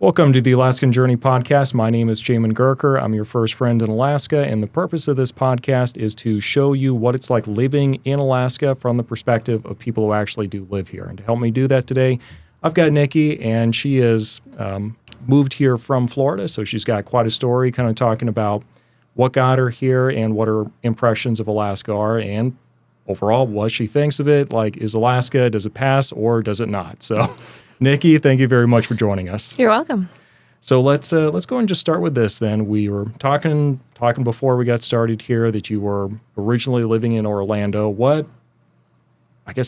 Welcome to the Alaskan Journey podcast. My name is Jamin Goecker. I'm your first friend in Alaska, and the purpose of this podcast is to show you what it's like living in Alaska from the perspective of people who actually do live here. And to help me do that today, I've got Nikki, and she is moved here from Florida, so she's got quite a story kind of talking about what got her here and what her impressions of Alaska are, and overall what she thinks of it. Like, is Alaska, does it pass or does it not? So Nikki, thank you very much for joining us. You're welcome. So let's go and just start with this then. We were talking before we got started here that you were originally living in Orlando.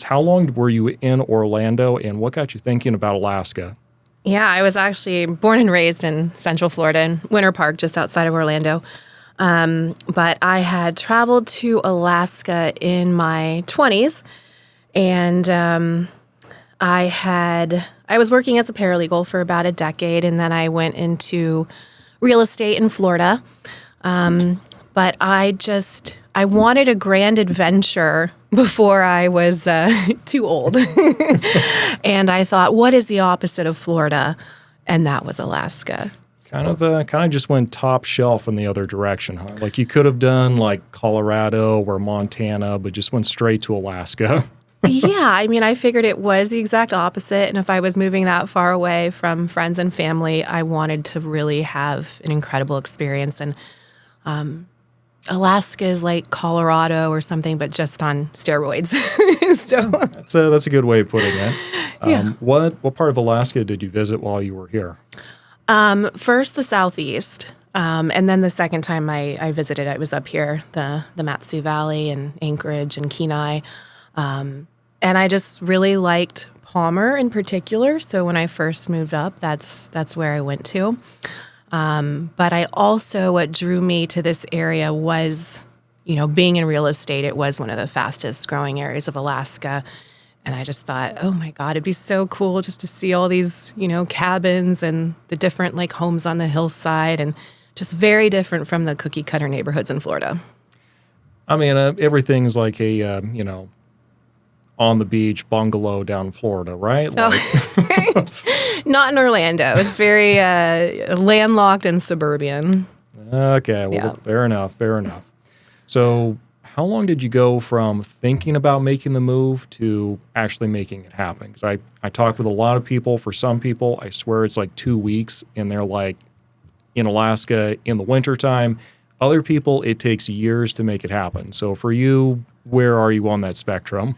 How long were you in Orlando, and what got you thinking about Alaska? Yeah, I was actually born and raised in Central Florida in Winter Park, just outside of Orlando. But I had traveled to Alaska in my 20s, and I was working as a paralegal for about a decade, and then I went into real estate in Florida. But I wanted a grand adventure before I was too old. And I thought, what is the opposite of Florida? And that was Alaska. Kind of just went top shelf in the other direction, huh? Like you could have done like Colorado or Montana, but just went straight to Alaska. Yeah, I mean, I figured it was the exact opposite. And if I was moving that far away from friends and family, I wanted to really have an incredible experience. And Alaska is like Colorado or something, but just on steroids. So that's a good way of putting it. Yeah. What part of Alaska did you visit while you were here? First, the Southeast. And then the second time I visited, I was up here, the Mat-Su Valley and Anchorage and Kenai. And I just really liked Palmer in particular. So when I first moved up, that's where I went to. But I also, what drew me to this area was, being in real estate, it was one of the fastest growing areas of Alaska. And I just thought, oh my God, it'd be so cool just to see all these, cabins and the different like homes on the hillside, and just very different from the cookie cutter neighborhoods in Florida. I mean, everything's like a, on the beach bungalow down in Florida, right? Not in Orlando. It's very landlocked and suburban. Okay, well, Yeah. Fair enough. So how long did you go from thinking about making the move to actually making it happen? Because I talked with a lot of people. For some people, I swear it's like 2 weeks, and they're like in Alaska in the wintertime. Other people, it takes years to make it happen. So for you, where are you on that spectrum?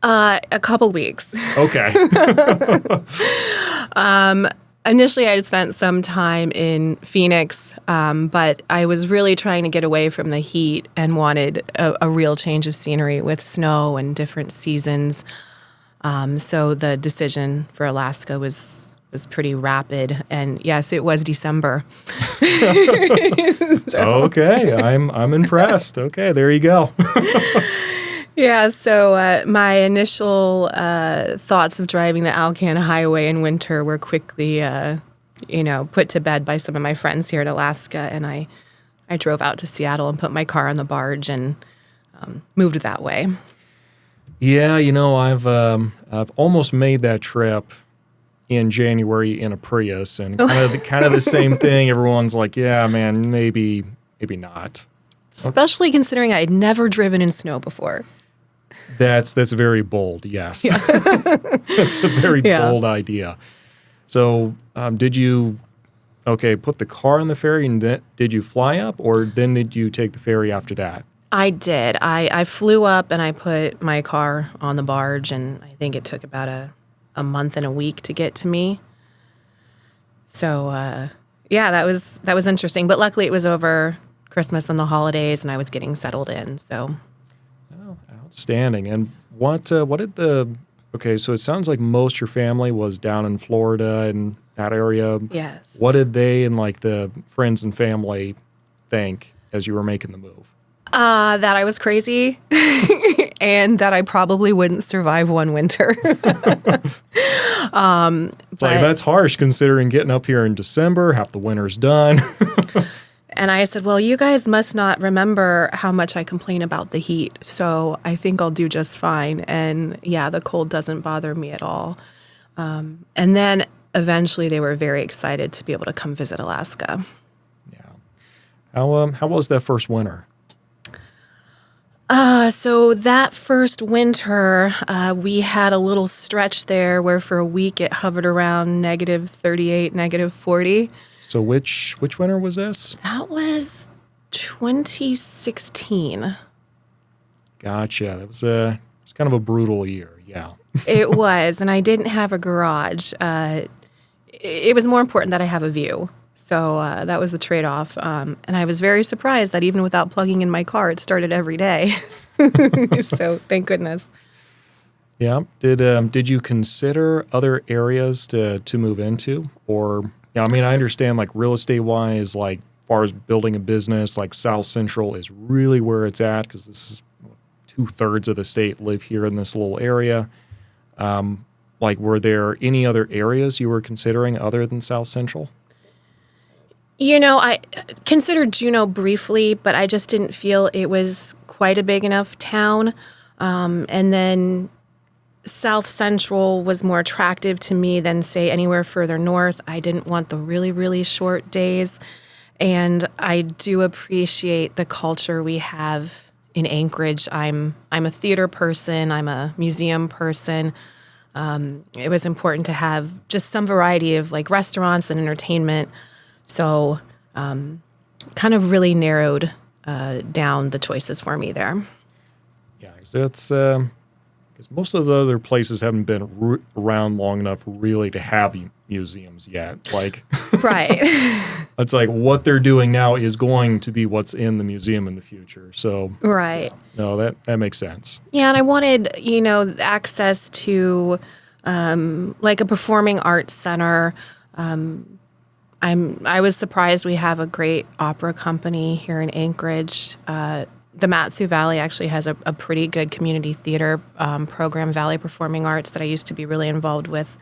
A couple weeks. Okay. Initially, I had spent some time in Phoenix, but I was really trying to get away from the heat and wanted a real change of scenery with snow and different seasons. So the decision for Alaska was pretty rapid, and yes, it was December. Okay, I'm impressed. Okay, there you go. Yeah, so my initial thoughts of driving the Alaskan Highway in winter were quickly, put to bed by some of my friends here in Alaska, and I drove out to Seattle and put my car on the barge and moved that way. Yeah, I've almost made that trip in January in a Prius, and kind of the same thing. Everyone's like, "Yeah, man, maybe not." Especially considering I had never driven in snow before. That's very bold. Yes, Yeah. that's a very Yeah. bold idea. So, did you put the car on the ferry, and did you fly up, or then did you take the ferry after that? I did. I flew up and I put my car on the barge, and I think it took about a month and a week to get to me. So, that was interesting. But luckily, it was over Christmas and the holidays, and I was getting settled in. So, outstanding. And what did so it sounds like most of your family was down in Florida and that area. yes. What did they and like the friends and family think as you were making the move? That I was crazy and that I probably wouldn't survive one winter. It's like, that's harsh considering getting up here in December, half the winter's done. And I said, well, you guys must not remember how much I complain about the heat, so I think I'll do just fine. And yeah, the cold doesn't bother me at all. And then eventually they were very excited to be able to come visit Alaska. Yeah. How was that first winter? So that first winter, we had a little stretch there where for a week it hovered around -38, -40. So which winter was this? That was 2016. Gotcha. That was it's kind of a brutal year. Yeah. It was, and I didn't have a garage. It was more important that I have a view. So that was the trade-off. And I was very surprised that even without plugging in my car, it started every day. So thank goodness. Yeah. Did you consider other areas to move into? Or, I mean, I understand like real estate wise, like far as building a business, like South Central is really where it's at because this is 2/3 of the state live here in this little area. Like, were there any other areas you were considering other than South Central? I considered Juneau briefly, but I just didn't feel it was quite a big enough town. And then South Central was more attractive to me than, say, anywhere further north. I didn't want the really, really short days. And I do appreciate the culture we have in Anchorage. I'm a theater person. I'm a museum person. It was important to have just some variety of like restaurants and entertainment. So kind of really narrowed down the choices for me there. Yeah, so it's because most of the other places haven't been around long enough really to have museums yet. Like, right. It's like what they're doing now is going to be what's in the museum in the future. So, right. No, that makes sense. Yeah, and I wanted, access to like a performing arts center. I was surprised we have a great opera company here in Anchorage. The Mat-Su Valley actually has a pretty good community theater program, Valley Performing Arts, that I used to be really involved with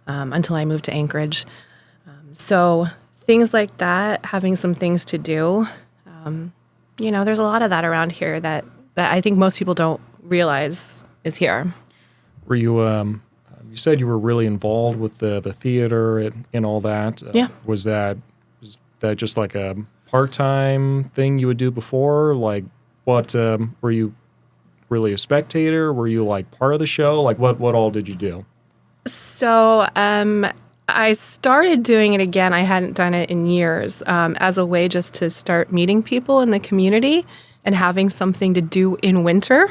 until I moved to Anchorage. So things like that, having some things to do, there's a lot of that around here that I think most people don't realize is here. Were you, you said you were really involved with the theater and all that. Yeah. Was that just like a part-time thing you would do before? Like what, were you really a spectator? Were you like part of the show? Like what all did you do? So I started doing it again. I hadn't done it in years as a way just to start meeting people in the community and having something to do in winter.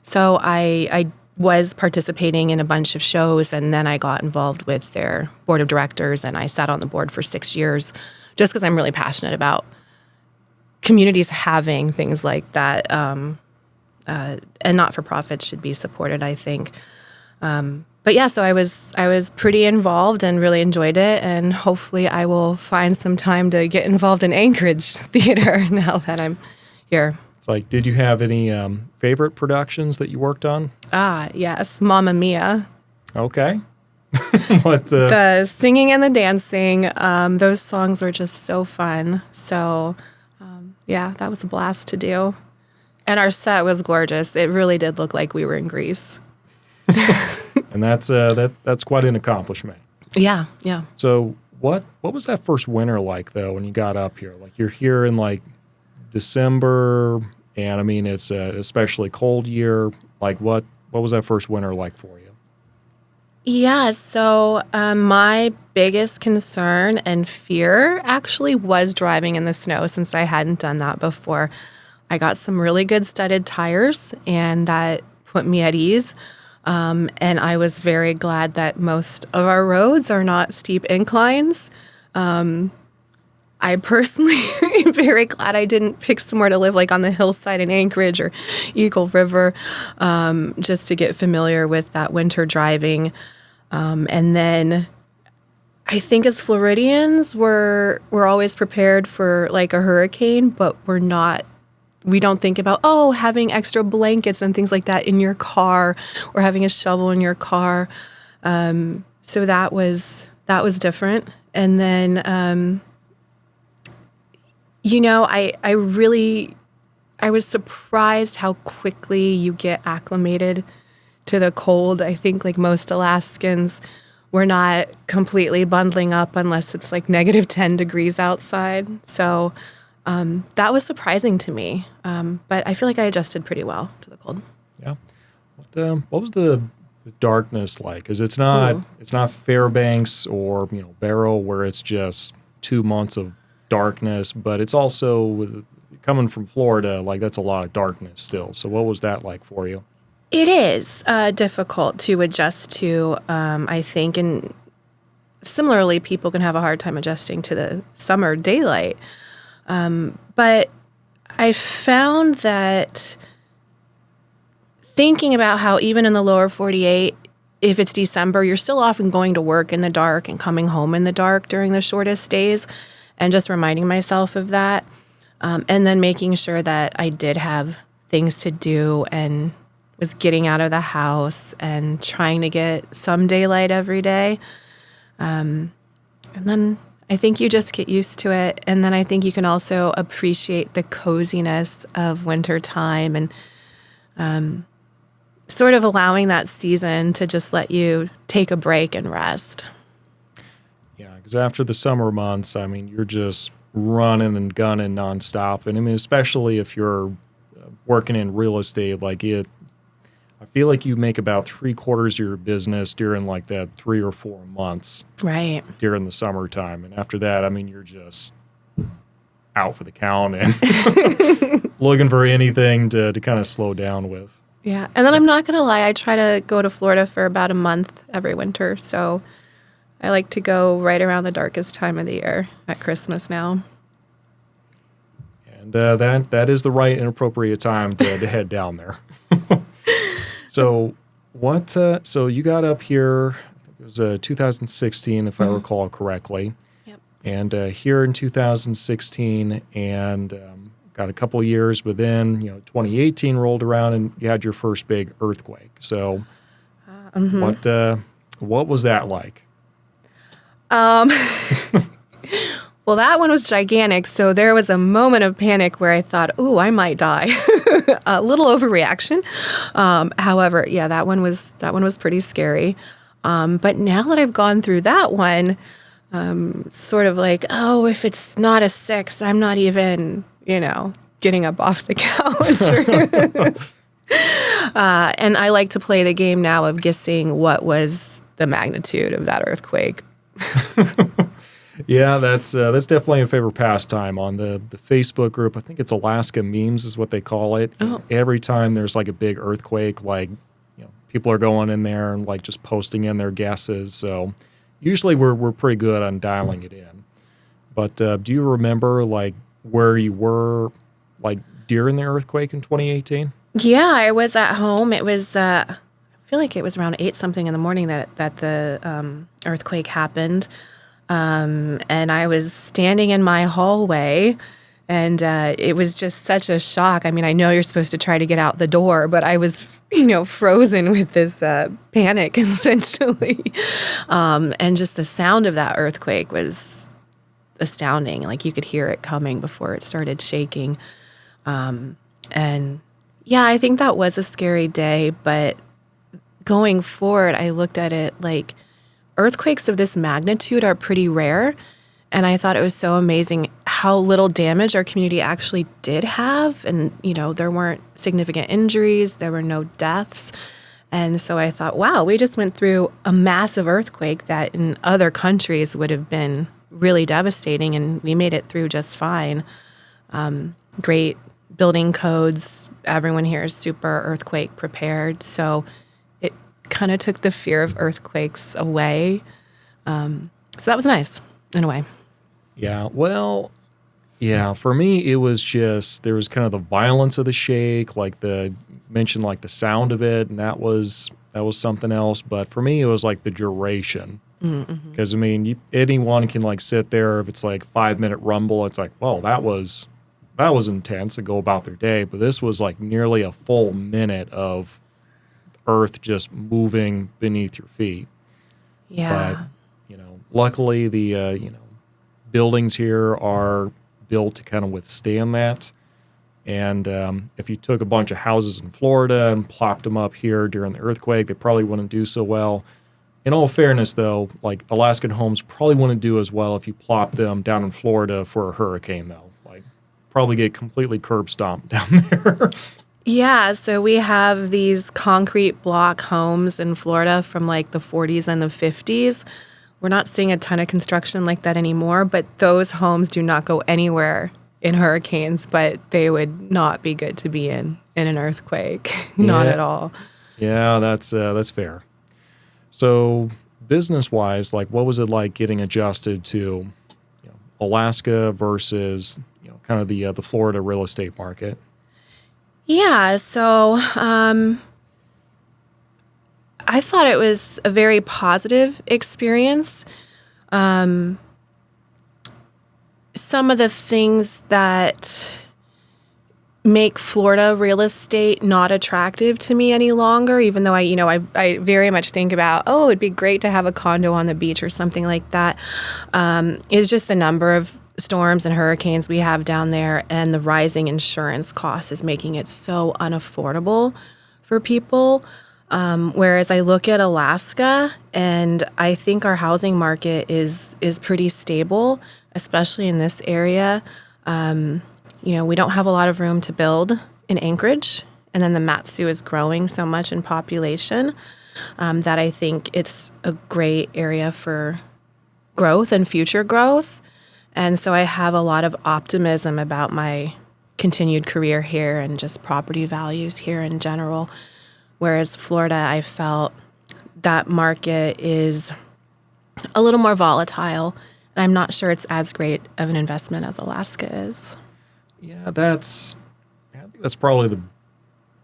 So I was participating in a bunch of shows, and then I got involved with their board of directors, and I sat on the board for 6 years just because I'm really passionate about communities having things like that, and not-for-profits should be supported, I think. But yeah, so I was pretty involved and really enjoyed it, and hopefully I will find some time to get involved in Anchorage theater now that I'm here. It's like, did you have any favorite productions that you worked on? Yes, Mamma Mia. Okay. What? The singing and the dancing, those songs were just so fun. So, yeah, that was a blast to do. And our set was gorgeous. It really did look like we were in Greece. And that's quite an accomplishment. Yeah. So what was that first winter like though when you got up here? Like you're here in like December, and I mean it's an especially cold year. Like what was that first winter like for you? Yeah, so my biggest concern and fear actually was driving in the snow, since I hadn't done that before. I got some really good studded tires, and that put me at ease. And I was very glad that most of our roads are not steep inclines. I personally am very glad I didn't pick somewhere to live like on the hillside in Anchorage or Eagle River, just to get familiar with that winter driving. And then I think as Floridians, we're always prepared for like a hurricane, but we don't think about, having extra blankets and things like that in your car or having a shovel in your car. So that was different. And then, I was surprised how quickly you get acclimated to the cold. I think like most Alaskans, we're not completely bundling up unless it's like negative 10 degrees outside. So that was surprising to me. But I feel like I adjusted pretty well to the cold. Yeah. What was the darkness like? Because it's not Fairbanks or Barrow where it's just 2 months of darkness, but it's also coming from Florida, like that's a lot of darkness still. So what was that like for you? It is difficult to adjust to, I think, and similarly, people can have a hard time adjusting to the summer daylight. But I found that thinking about how even in the lower 48, if it's December, you're still often going to work in the dark and coming home in the dark during the shortest days, and just reminding myself of that. And then making sure that I did have things to do and was getting out of the house and trying to get some daylight every day. And then I think you just get used to it. And then I think you can also appreciate the coziness of wintertime and sort of allowing that season to just let you take a break and rest. Yeah, because after the summer months, I mean, you're just running and gunning nonstop. And I mean, especially if you're working in real estate, like I feel like you make about 3/4 of your business during like that 3 or 4 months. Right. During the summertime. And after that, I mean, you're just out for the count and looking for anything to kind of slow down with. Yeah. And then I'm not going to lie, I try to go to Florida for about a month every winter. So I like to go right around the darkest time of the year at Christmas now. And that is the right and appropriate time to head down there. So so you got up here, I think it was 2016, if I recall correctly. Yep. And here in 2016, and got a couple years within, 2018 rolled around and you had your first big earthquake. So what was that like? Well, that one was gigantic. So there was a moment of panic where I thought, "Ooh, I might die." A little overreaction. However, yeah, that one was pretty scary. But now that I've gone through that one, sort of like, oh, if it's not a 6, I'm not even, getting up off the couch. And I like to play the game now of guessing what was the magnitude of that earthquake. Yeah, that's definitely a favorite pastime on the Facebook group. I think it's Alaska memes is what they call it. Oh. Every time there's like a big earthquake, like people are going in there and like just posting in their guesses. So usually we're pretty good on dialing it in. But do you remember like where you were like during the earthquake in 2018? Yeah, I was at home. It was I feel like it was around 8 something in the morning that the earthquake happened. And I was standing in my hallway, and it was just such a shock. I mean, I know you're supposed to try to get out the door, but I was, frozen with this panic, essentially. And just the sound of that earthquake was astounding. Like, you could hear it coming before it started shaking. And, yeah, I think that was a scary day. But going forward, I looked at it like, earthquakes of this magnitude are pretty rare, and I thought it was so amazing how little damage our community actually did have, and there weren't significant injuries, there were no deaths, and so I thought, wow, we just went through a massive earthquake that in other countries would have been really devastating, and we made it through just fine. Great building codes, everyone here is super earthquake prepared, so kind of took the fear of earthquakes away. So that was nice in a way. Yeah, well, yeah, for me, it was just, there was kind of the violence of the shake, like mentioned like the sound of it, and that was something else. But for me, it was like the duration. Because, I mean, anyone can like sit there, if it's like 5-minute rumble, it's like, well, that was intense, and go about their day. But this was like nearly a full minute of earth just moving beneath your feet. Yeah. But, luckily the, buildings here are built to kind of withstand that. And if you took a bunch of houses in Florida and plopped them up here during the earthquake, they probably wouldn't do so well. in all fairness, though, like Alaskan homes probably wouldn't do as well if you plop them down in Florida for a hurricane, though. Like, probably get completely curb stomped down there. Yeah, so we have these concrete block homes in Florida from like the 40s and the 50s. We're not seeing a ton of construction like that anymore, but those homes do not go anywhere in hurricanes, but they would not be good to be in an earthquake. Not at all. Yeah, that's fair. So, business-wise, like, what was it like getting adjusted to, Alaska versus, kind of the Florida real estate market? Yeah, so I thought it was a very positive experience. Some of the things that make Florida real estate not attractive to me any longer, even though I very much think about, oh, it'd be great to have a condo on the beach or something like that, is just the number of storms and hurricanes we have down there, and the rising insurance cost is making it so unaffordable for people. Whereas I look at Alaska, and I think our housing market is pretty stable, especially in this area. We don't have a lot of room to build in Anchorage, and then the Mat-Su is growing so much in population that I think it's a great area for growth and future growth. And so I have a lot of optimism about my continued career here and just property values here in general. Whereas Florida, I felt that market is a little more volatile, and I'm not sure it's as great of an investment as Alaska is. Yeah, I think that's probably the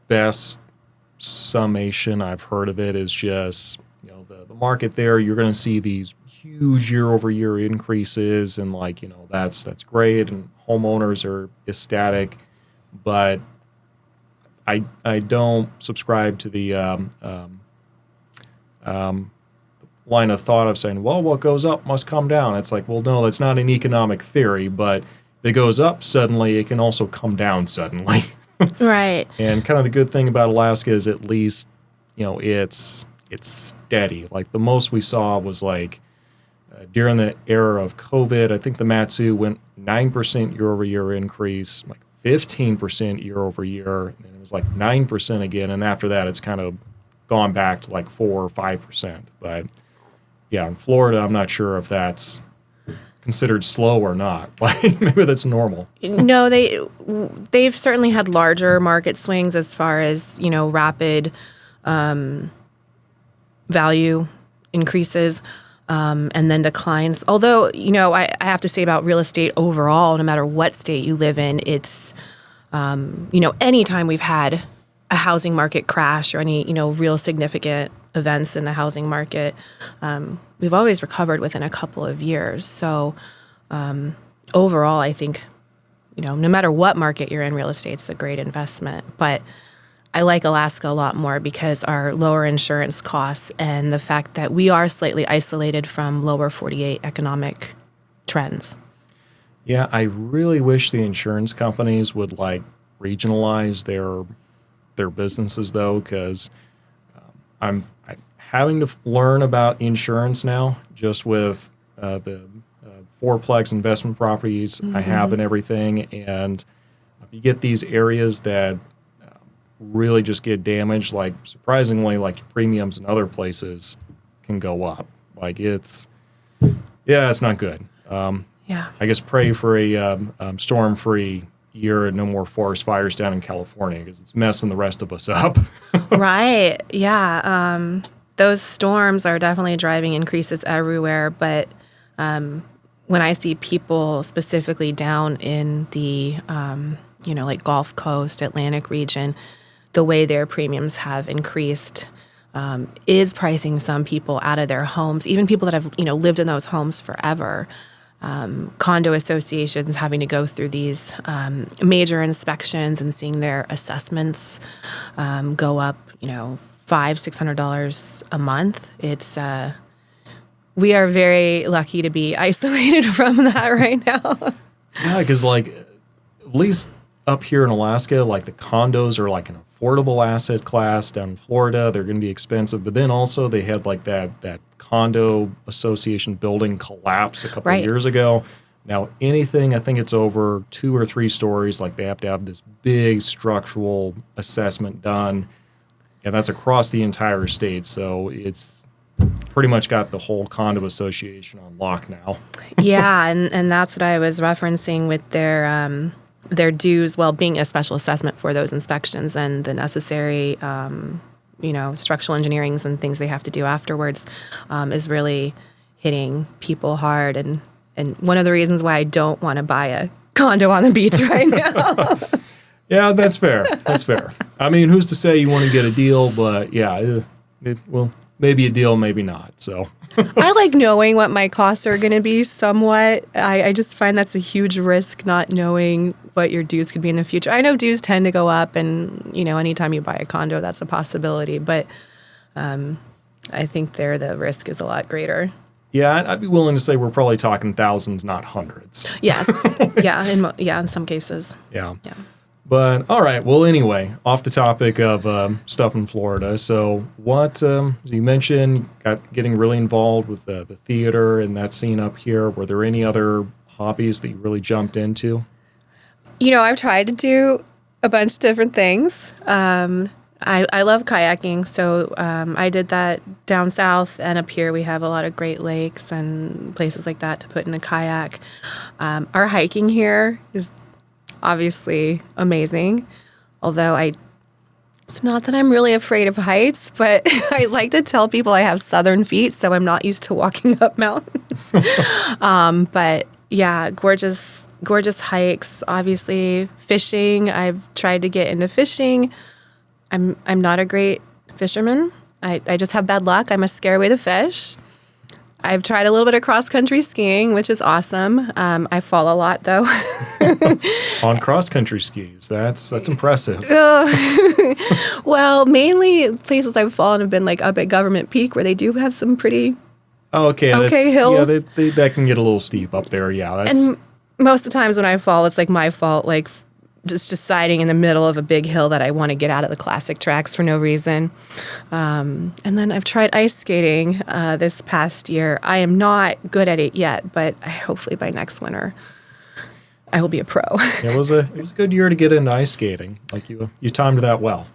best summation I've heard of it, is just, the market there, you're going to see these huge year-over-year increases, and that's great, and homeowners are ecstatic, but I don't subscribe to the line of thought of saying, well, what goes up must come down. It's like, well, no, that's not an economic theory, but if it goes up suddenly, it can also come down suddenly. Right. And kind of the good thing about Alaska is at least, it's steady. Like, the most we saw was during the era of COVID, I think the Mat-Su went 9% year-over-year increase, 15% year-over-year, and it was 9% again, and after that it's kind of gone back to 4 or 5%. But yeah, in Florida, I'm not sure if that's considered slow or not. Maybe that's normal. No, they've certainly had larger market swings as far as, rapid value increases and then declines. Although, I have to say about real estate overall, no matter what state you live in, it's, anytime we've had a housing market crash or any, real significant events in the housing market, we've always recovered within a couple of years. So overall, I think, no matter what market you're in, real estate's a great investment. But I like Alaska a lot more because our lower insurance costs and the fact that we are slightly isolated from lower 48 economic trends. Yeah, I really wish the insurance companies would regionalize their businesses, though, because I'm having to learn about insurance now, just with the fourplex investment properties I have and everything. And if you get these areas that really just get damaged, surprisingly, your premiums in other places can go up. It's not good. Yeah. I guess pray for a storm-free year and no more forest fires down in California, because it's messing the rest of us up. Right. Yeah. Those storms are definitely driving increases everywhere. But when I see people specifically down in the, Gulf Coast, Atlantic region, the way their premiums have increased is pricing some people out of their homes, even people that have, lived in those homes forever. Condo associations having to go through these major inspections and seeing their assessments go up, $500-$600 a month. It's we are very lucky to be isolated from that right now. Yeah, because at least up here in Alaska, like the condos are like an affordable asset class. Down in Florida, they're going to be expensive. But then also they had like that condo association building collapse a couple of years ago. Now, anything, I think it's over 2 or 3 stories, like they have to have this big structural assessment done. And that's across the entire state. So it's pretty much got the whole condo association on lock now. Yeah, and that's what I was referencing with their dues, well, being a special assessment for those inspections and the necessary, structural engineerings and things they have to do afterwards is really hitting people hard. And one of the reasons why I don't want to buy a condo on the beach right now. Yeah, that's fair. That's fair. I mean, who's to say you want to get a deal? But yeah, well, maybe a deal, maybe not. So I like knowing what my costs are going to be somewhat. I just find that's a huge risk, not knowing what your dues could be in the future. I know dues tend to go up, and anytime you buy a condo, that's a possibility. But I think the risk is a lot greater. Yeah, I'd be willing to say we're probably talking thousands, not hundreds. Yes. Yeah. In some cases. Yeah. But all right. Well, anyway, off the topic of stuff in Florida. So what you mentioned, getting really involved with the theater and that scene up here. Were there any other hobbies that you really jumped into? I've tried to do a bunch of different things. I love kayaking, so I did that down south, and up here we have a lot of Great Lakes and places like that to put in a kayak. Our hiking here is obviously amazing, although it's not that I'm really afraid of heights, but I like to tell people I have southern feet, so I'm not used to walking up mountains. But yeah, gorgeous hikes. Obviously, fishing. I've tried to get into fishing. I'm not a great fisherman. I just have bad luck. I must scare away the fish. I've tried a little bit of cross-country skiing, which is awesome. I fall a lot, though. On cross-country skis. That's impressive. Well, mainly places I've fallen have been like up at Government Peak, where they do have some pretty okay hills. Yeah, that can get a little steep up there. Yeah, and most of the times when I fall, it's like my fault, like just deciding in the middle of a big hill that I want to get out of the classic tracks for no reason. And then I've tried ice skating this past year. I am not good at it yet, but hopefully by next winter I will be a pro. It was a good year to get into ice skating. Like you timed that well.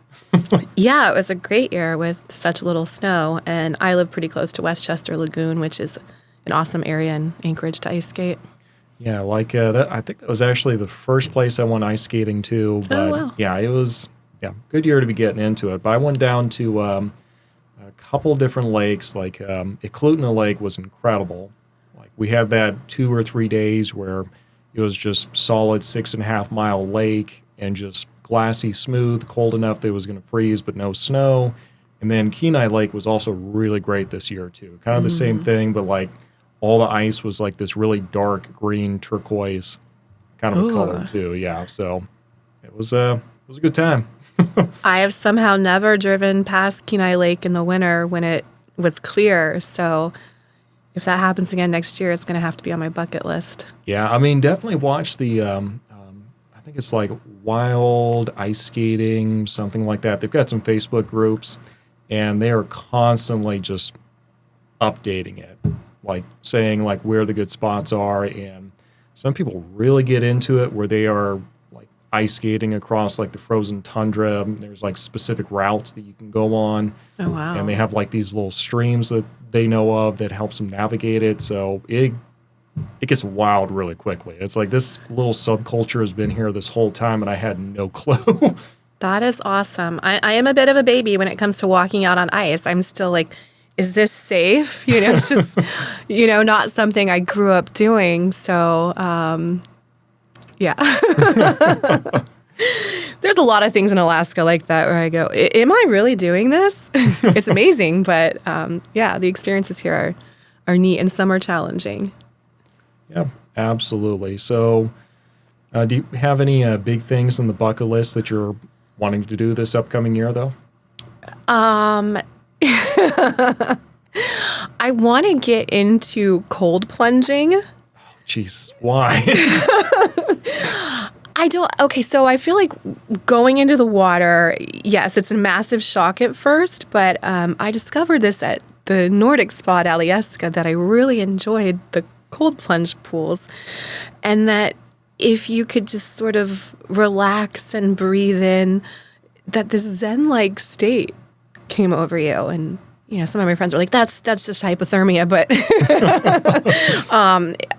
Yeah, it was a great year with such little snow, and I live pretty close to Westchester Lagoon, which is an awesome area in Anchorage to ice skate. Yeah, like that. I think that was actually the first place I went ice skating to. But wow. Yeah, it was good year to be getting into it. But I went down to a couple different lakes. Like Eklutna Lake was incredible. Like we had that 2 or 3 days where it was just solid 6.5 mile lake and just glassy smooth, cold enough that it was going to freeze, but no snow. And then Kenai Lake was also really great this year too. Kind of the same thing, but like all the ice was like this really dark green turquoise kind of a color too. Yeah, so it was a good time. I have somehow never driven past Kenai Lake in the winter when it was clear. So if that happens again next year, it's going to have to be on my bucket list. Yeah, I mean, definitely watch the, I think it's like Wild Ice Skating, something like that. They've got some Facebook groups, and they are constantly just updating it, like saying like where the good spots are. And some people really get into it where they are like ice skating across like the frozen tundra. There's like specific routes that you can go on. Oh, wow. And they have like these little streams that they know of that helps them navigate it. So it gets wild really quickly. It's like this little subculture has been here this whole time, and I had no clue. That is awesome. I am a bit of a baby when it comes to walking out on ice. I'm still like, is this safe? It's just, not something I grew up doing. So, yeah. There's a lot of things in Alaska like that where I go, am I really doing this? It's amazing. But, yeah, the experiences here are neat, and some are challenging. Yeah, absolutely. So do you have any big things on the bucket list that you're wanting to do this upcoming year, though? I want to get into cold plunging. Oh, Jesus, why? I don't. Okay, so I feel like going into the water, yes, it's a massive shock at first, but I discovered this at the Nordic spot, Alaskan, that I really enjoyed the cold plunge pools, and that if you could just sort of relax and breathe in, that this zen-like state came over you. And some of my friends were like, "That's just hypothermia," but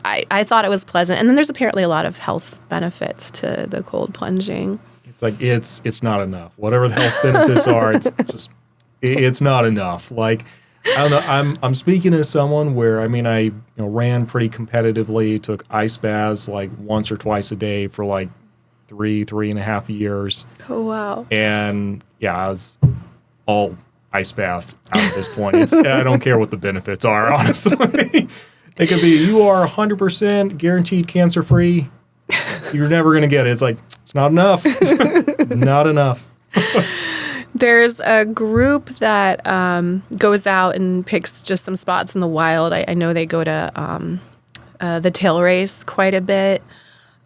I thought it was pleasant. And then there's apparently a lot of health benefits to the cold plunging. It's like it's not enough. Whatever the health benefits are, it's not enough. Like, I don't know. I'm speaking as someone where I ran pretty competitively, took ice baths like once or twice a day for like 3.5 years. Oh wow! And I was all ice baths out at this point. I don't care what the benefits are, honestly. It could be you are 100% guaranteed cancer free. You're never gonna get it. It's like it's not enough. Not enough. There's a group that goes out and picks just some spots in the wild. I know they go to the tail race quite a bit,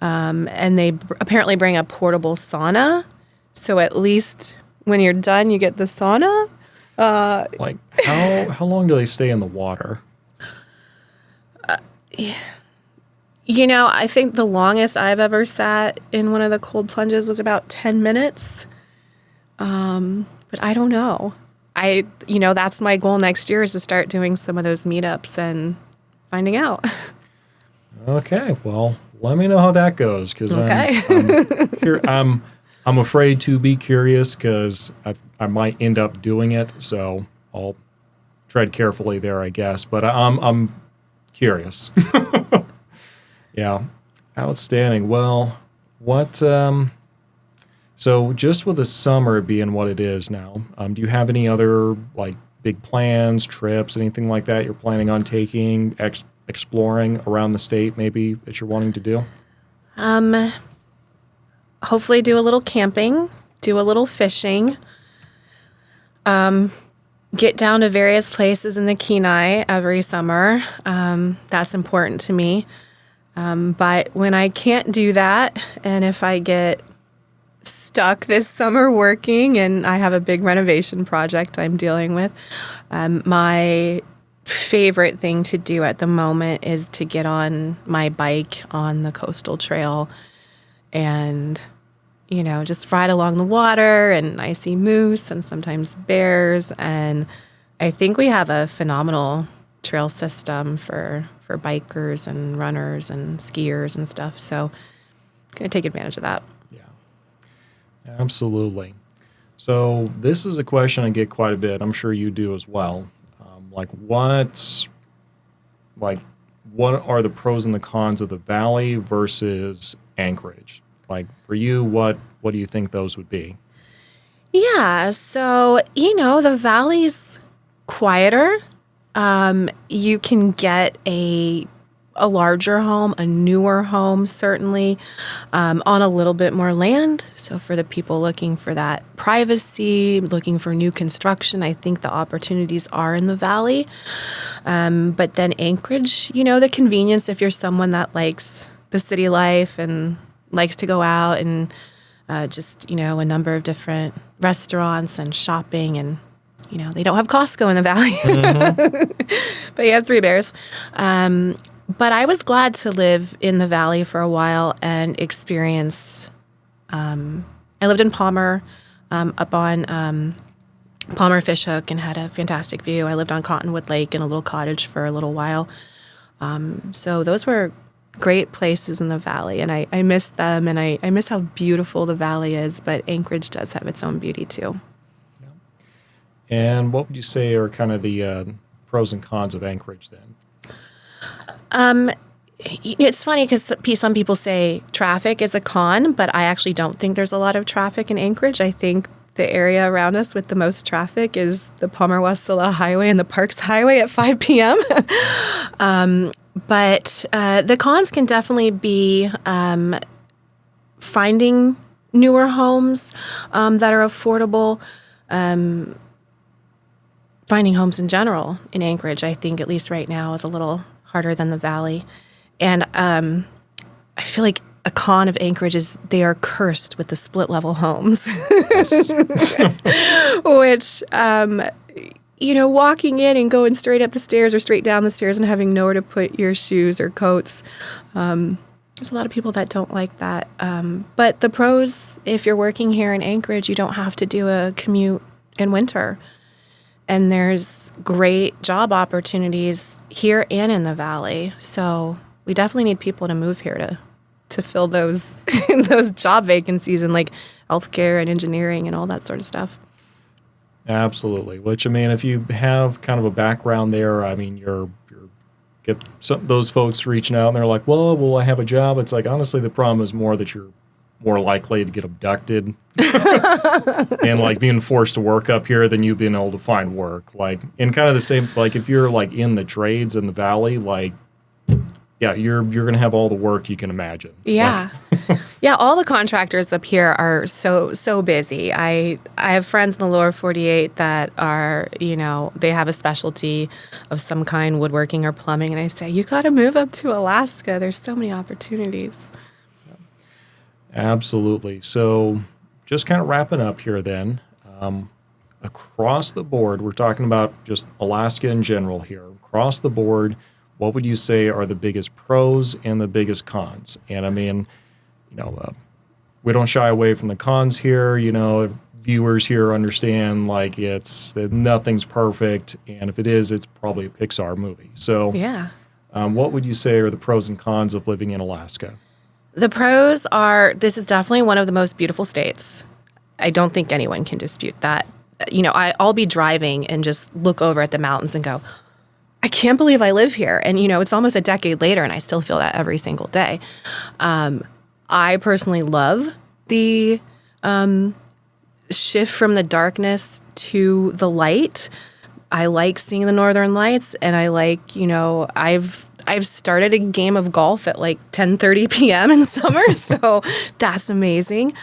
and they apparently bring a portable sauna. So at least when you're done, you get the sauna. Like how long do they stay in the water? I think the longest I've ever sat in one of the cold plunges was about 10 minutes. But I don't know. That's my goal next year is to start doing some of those meetups and finding out. Okay, well, let me know how that goes because I'm afraid to be curious because I might end up doing it, so I'll tread carefully there, I guess. But I'm curious. Yeah, outstanding. Well, what? So just with the summer being what it is now, do you have any other like big plans, trips, anything like that you're planning on taking, exploring around the state maybe that you're wanting to do? Hopefully do a little camping, do a little fishing, get down to various places in the Kenai every summer. That's important to me. But when I can't do that, and if I get stuck this summer working and I have a big renovation project I'm dealing with, my favorite thing to do at the moment is to get on my bike on the coastal trail and, just ride along the water. And I see moose and sometimes bears. And I think we have a phenomenal trail system for bikers and runners and skiers and stuff. So I'm going to take advantage of that. Yeah, absolutely. So this is a question I get quite a bit. I'm sure you do as well. What are the pros and the cons of the Valley versus Anchorage? Like for you, what do you think those would be? Yeah, so the Valley's quieter. You can get a larger home, a newer home, certainly, on a little bit more land. So for the people looking for that privacy, looking for new construction, I think the opportunities are in the Valley. But then Anchorage, the convenience if you're someone that likes the city life and likes to go out and just, a number of different restaurants and shopping and they don't have Costco in the Valley, but you have Three Bears. But I was glad to live in the Valley for a while and experience. I lived in Palmer, up on Palmer Fishhook, and had a fantastic view. I lived on Cottonwood Lake in a little cottage for a little while. So those were great places in the Valley, and I miss them, and I miss how beautiful the Valley is. But Anchorage does have its own beauty too. And what would you say are kind of the pros and cons of Anchorage then? It's funny because some people say traffic is a con, but I actually don't think there's a lot of traffic in Anchorage. I think the area around us with the most traffic is the Palmer-Wasilla Highway and the Parks Highway at 5 p.m. But the cons can definitely be finding newer homes that are affordable. Finding homes in general in Anchorage, I think, at least right now, is a little harder than the Valley. And I feel like a con of Anchorage is they are cursed with the split level homes, Yes. which, walking in and going straight up the stairs or straight down the stairs and having nowhere to put your shoes or coats. There's a lot of people that don't like that. But the pros, if you're working here in Anchorage, you don't have to do a commute in winter. And there's great job opportunities here and in the valley. So we definitely need people to move here to fill those those job vacancies in like healthcare and engineering and all that sort of stuff. Absolutely. Which, I mean, if you have kind of a background there, I mean, you're get those folks reaching out and they're like, well, will I have a job? It's like, honestly, the problem is more that you're more likely to get abducted and like being forced to work up here than you being able to find work. Like, and kind of the same, like if you're like in the trades in the valley, like, yeah, you're going to have all the work you can imagine. Yeah. Yeah, all the contractors up here are so busy. I have friends in the lower 48 that are, they have a specialty of some kind, woodworking or plumbing, and I say, you got to move up to Alaska. There's so many opportunities. Absolutely. So just kind of wrapping up here then, across the board, we're talking about just Alaska in general here. Across the board, what would you say are the biggest pros and the biggest cons? And I mean, we don't shy away from the cons here. Viewers here understand like that nothing's perfect, and if it is, it's probably a Pixar movie. So, yeah. What would you say are the pros and cons of living in Alaska? The pros are this is definitely one of the most beautiful states. I don't think anyone can dispute that. I'll be driving and just look over at the mountains and go, I can't believe I live here. And, it's almost a decade later, and I still feel that every single day. I personally love the shift from the darkness to the light. I like seeing the northern lights, and I like, I've started a game of golf at like 10:30 p.m. in summer, so that's amazing.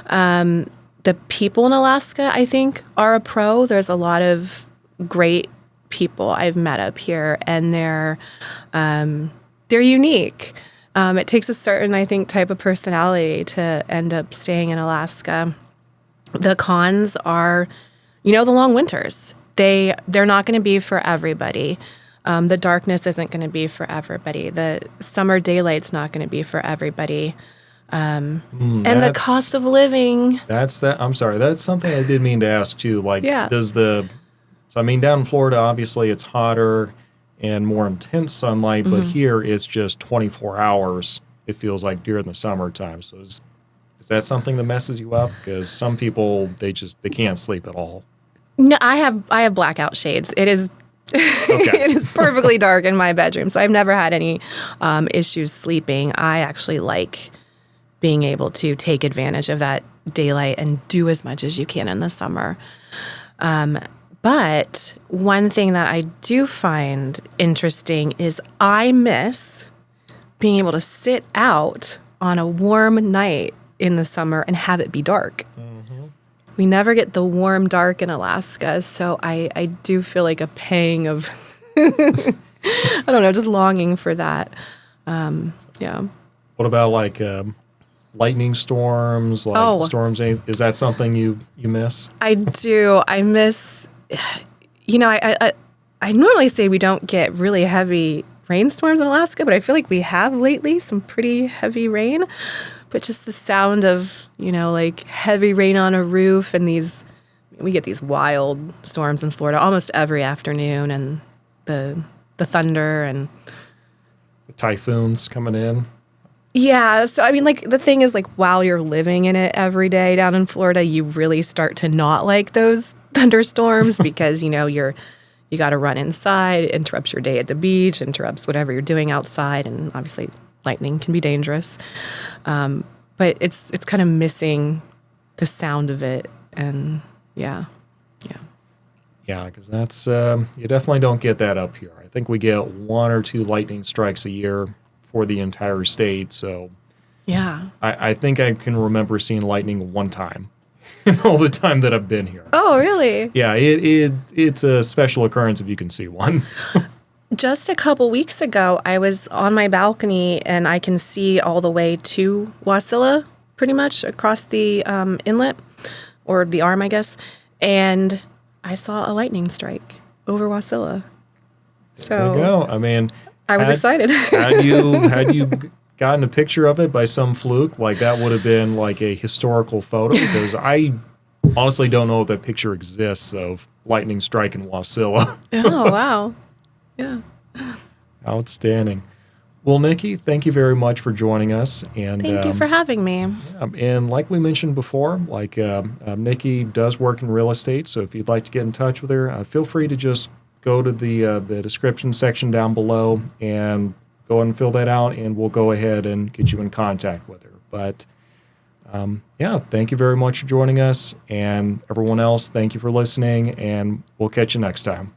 The people in Alaska, I think, are a pro. There's a lot of great people I've met up here, and they're unique. It takes a certain, I think, type of personality to end up staying in Alaska. The cons are, the long winters. They're not going to be for everybody. The darkness isn't going to be for everybody. The summer daylight's not going to be for everybody. And the cost of living. I'm sorry. That's something I did mean to ask too. Like, yeah. So I mean, down in Florida, obviously it's hotter and more intense sunlight, but here it's just 24 hours, it feels like, during the summertime. So is that something that messes you up? Because some people, they can't sleep at all. No, I have blackout shades. It is it is perfectly dark in my bedroom, so I've never had any issues sleeping. I actually like being able to take advantage of that daylight and do as much as you can in the summer. But one thing that I do find interesting is I miss being able to sit out on a warm night in the summer and have it be dark. Mm-hmm. We never get the warm dark in Alaska, so I do feel like a pang of, I don't know, just longing for that. Yeah. What about like lightning storms, storms? Is that something you miss? I do. I miss... I normally say we don't get really heavy rainstorms in Alaska, but I feel like we have lately some pretty heavy rain. But just the sound of, like heavy rain on a roof, and we get these wild storms in Florida almost every afternoon, and the thunder and the typhoons coming in. Yeah. So, I mean, like, the thing is, like, while you're living in it every day down in Florida, you really start to not like those thunderstorms because, you got to run inside, it interrupts your day at the beach, interrupts whatever you're doing outside. And obviously lightning can be dangerous. But it's kind of missing the sound of it. And yeah. Yeah, because that's, you definitely don't get that up here. I think we get 1 or 2 lightning strikes a year for the entire state. So yeah, I think I can remember seeing lightning one time in all the time that I've been here. Oh, really? Yeah, it's a special occurrence if you can see one. Just a couple weeks ago, I was on my balcony and I can see all the way to Wasilla, pretty much across the inlet or the arm, I guess. And I saw a lightning strike over Wasilla. So There you go. I mean, I was excited. had you gotten a picture of it by some fluke, like that would have been like a historical photo, because I honestly don't know if that picture exists of lightning striking Wasilla. Oh, wow. Yeah. Outstanding. Well, Nikki, thank you very much for joining us. And Thank you for having me. and like we mentioned before, like Nikki does work in real estate, so if you'd like to get in touch with her, feel free to just go to the description section down below and go ahead and fill that out, and we'll go ahead and get you in contact with her. But thank you very much for joining us, and everyone else, thank you for listening, and we'll catch you next time.